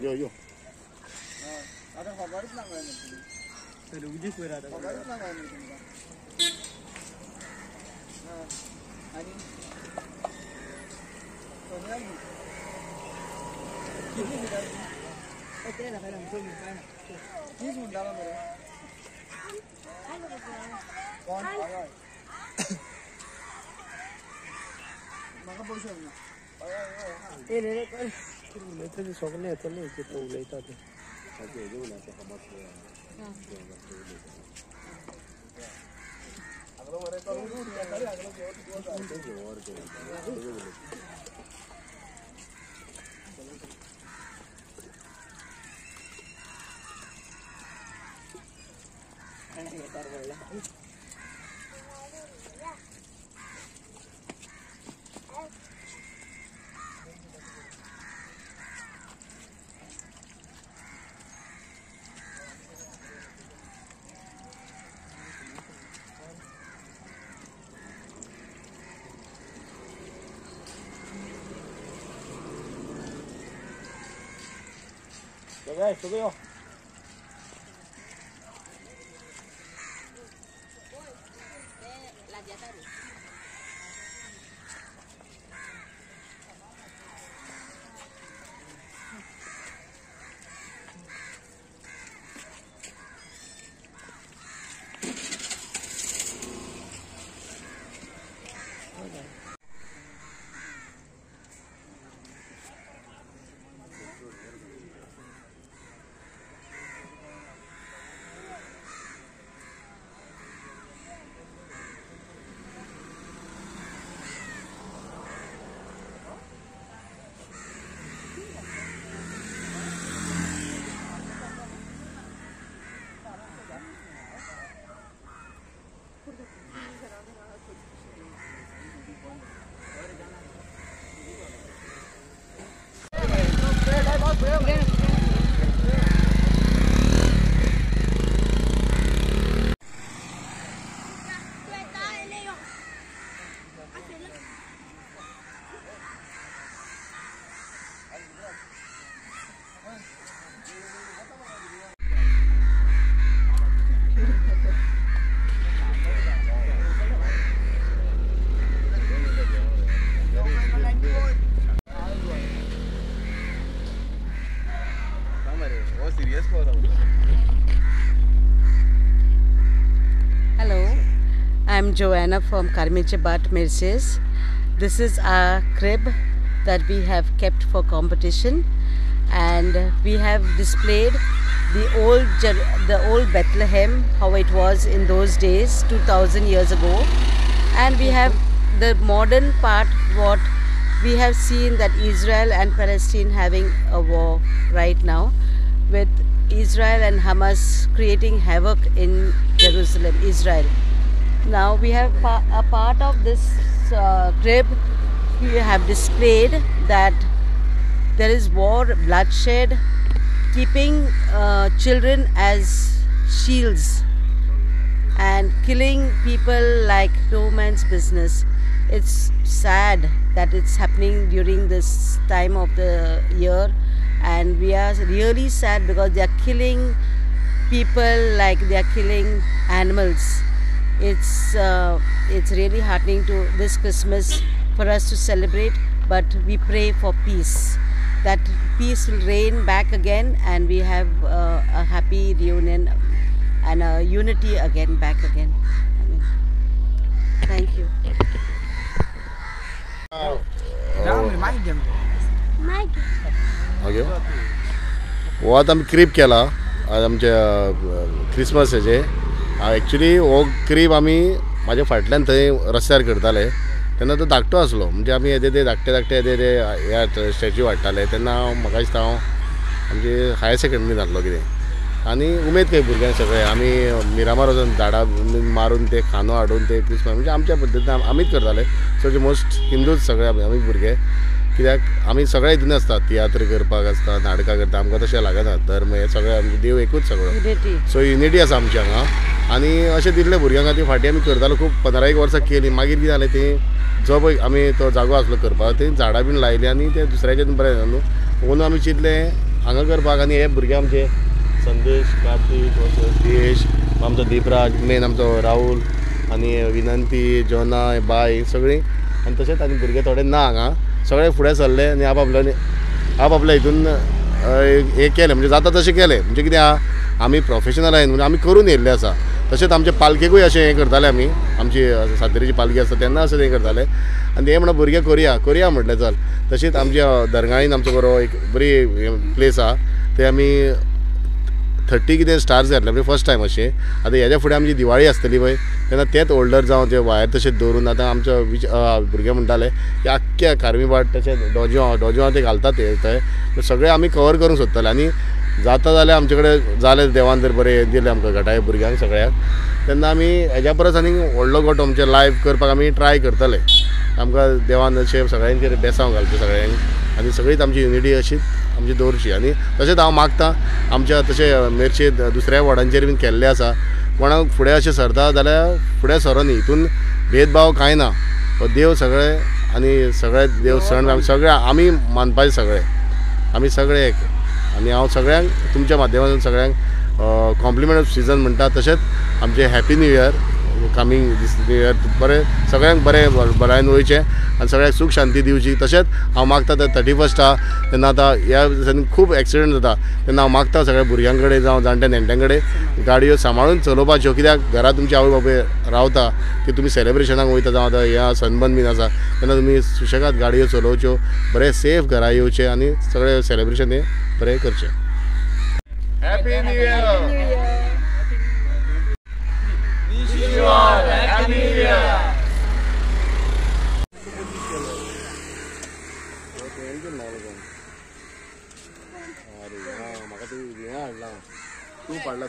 यो यो आता खबरच लागणार नाही तर उद्याच वर आता खबरच लागणार नाही तुमका आणि सोन्या किती मिनिटं ओके ना काय ना 30 मिनिटाला बरं कोण मग बोलू शकतो ना ए रे रे उलयता सगळे येतले ते उलयता ते जेवण आता कमात अगलो बरे करू तरी अगलो जेवण Rồi, xuống đi. Hello, I'm Joanna from Karmichabat Mercedes. This is our crib that we have kept for competition, and we have displayed the old Bethlehem, how it was in those days 2000 years ago, and we have the modern part, what we have seen that Israel and Palestine having a war right now, with Israel and Hamas creating havoc in Jerusalem, Israel. Now we have a part of this crib. We have displayed that there is war, bloodshed, keeping children as shields and killing people like no man's business. It's sad that it's happening during this time of the year, and we are really sad because they are killing people like they are killing animals. It's really heartening to this Christmas for us to celebrate, but we pray for peace, that peace will reign back again, and we have a happy reunion and a unity again, back again. Amen. Thank you. हो आता आम्ही crib केला आज आमच्या क्रिसमसाचे. Actually हो crib आम्ही माझ्या फाटल्यान थंय रस्त्यार करताले तेन्ना तो धाकटो आसलो, म्हणजे आमी येदे धाकटे येदे ह्या स्टॅच्यू हाडटाले तेन्ना म्हाका दिसता हांव आमचे हायर सेकंडरी जातलो कितें, आनी उमेद खंय भुरग्यांक सगळे आमी मिरामार वचून झाडां मारून ते खानो हाडून ते क्रिसमस म्हणजे आमच्या पद्दतीन आमीच करताले. सो मोस्ट हिंदूच सगळे आमी भुरगे, कित्याक आमी सगळे हितून आसता, तियात्र करपाक आसता, नाटकां करता, आमकां तशें लागना धर्म हे सगळे आमचे देव एकूच सगळो. सो युनिटी आसा आमची हांगा, आनी अशें तितले भुरग्यां खातीर फाटीं आमी करतालो खूब 15-1 वर्सां केली. मागीर कितें जालें तें जो पळय आमी तो जागो आसलो करपाक, थंय झाडां बीन लायली आनी ते दुसऱ्याचें बरें न्हू म्हणून आमी चिंतलें हांगा करपाक आनी हे भुरगे आमचे संदेश, कार्तिक, देश, आमचो दीपराज, मेन आमचो राहुल आनी विनंती, जोना, बाय सगळीं आनी तशेंच आनी भुरगे थोडे ना हांगा सगळे फुडें सरले आनी आपआपल्या हितून हे केलें म्हणजे जाता तशें केलें. म्हणजे कितें आहा आमी प्रोफेशनल आहाय म्हणजे आमी करून येयल्ले आसा. तशेंच आमचे पालखेकूय अशें हें करताले आमी आमची सातेरीची पालखी आसता तेन्ना अशें हें करताले आनी हे म्हणून भुरगे करया म्हटलें चल. तशीच आमच्या दरगाळीन आमचो बरो एक बरी प्लेस आहा थंय आमी 30 कितें स्टार्स घातले म्हणजे फर्स्ट टायम अशें. आतां हेज्या फुडें आमची दिवाळी आसतली पळय तेन्ना तेच होल्डर जावं ते वायर तशेंच दवरून आतां आमचो भुरगे म्हणटाले की आख्ख्या कार्मीबाट तशें डोजो ते घालतात ते थंय सगळे आमी कवर करूंक सोदताले आनी जाता जाल्यार आमचे कडेन जालें देवान जर बरें दिलें आमकां घटाय भुरग्यांक सगळ्याक तेन्ना आमी हेज्या परस आनी व्हडलो गोठो आमचे लायव्ह करपाक आमी ट्राय करतले. आमकां देवान अशें सगळ्यांचेर बेसांव घालचें सगळ्यांक आनी सगळीच आमची युनिटी अशीच आमची दवरची. आनी तशेंच हांव मागतां आमच्या तशें मेरशे दुसऱ्या वॉर्डांचेर बीन केल्लें आसा कोणाक फुडें अशें सरता जाल्यार फुडें सरो न्ही. हितून भेदभाव कांय ना. देव सगळे आनी सगळे देव सण आमी सगळे आमी मानपाचे सगळे आमी सगळे एक. आनी हांव सगळ्यांक तुमच्या माध्यमांतून सगळ्यांक कॉम्प्लिमेंट ऑफ सीजन म्हणटा. तशेंच आमचे हॅपी न्यू इयर कमींग दीस न्यू इयर बरें सगळ्यांक बरें बरायन वयचें आनी सगळ्यांक सूख शांती दिवची. तशेंच हांव मागता ते 31st तेन्ना आतां ह्या दिसांनी खूब एक्सिडंट जाता तेन्ना हांव मागता सगळ्या भुरग्यां कडेन जावं जाणट्या नेणट्यां कडेन गाडयो सांबाळून चलोवपाच्यो. कित्याक घरा तुमचे आवय बापूय रावता की तुमी सेलेब्रेशनाक वयता जावं आतां ह्या सनबर्न बीन आसा तेन्ना तुमी सुशेगाद गाडयो चलोवच्यो बरें सेफ घरा येवचें आनी सगळें सेलेब्रेशन हें बरें करचें. Happy new year. Happy new year. म्हाका तूं हें हाडलां तूं पाडला.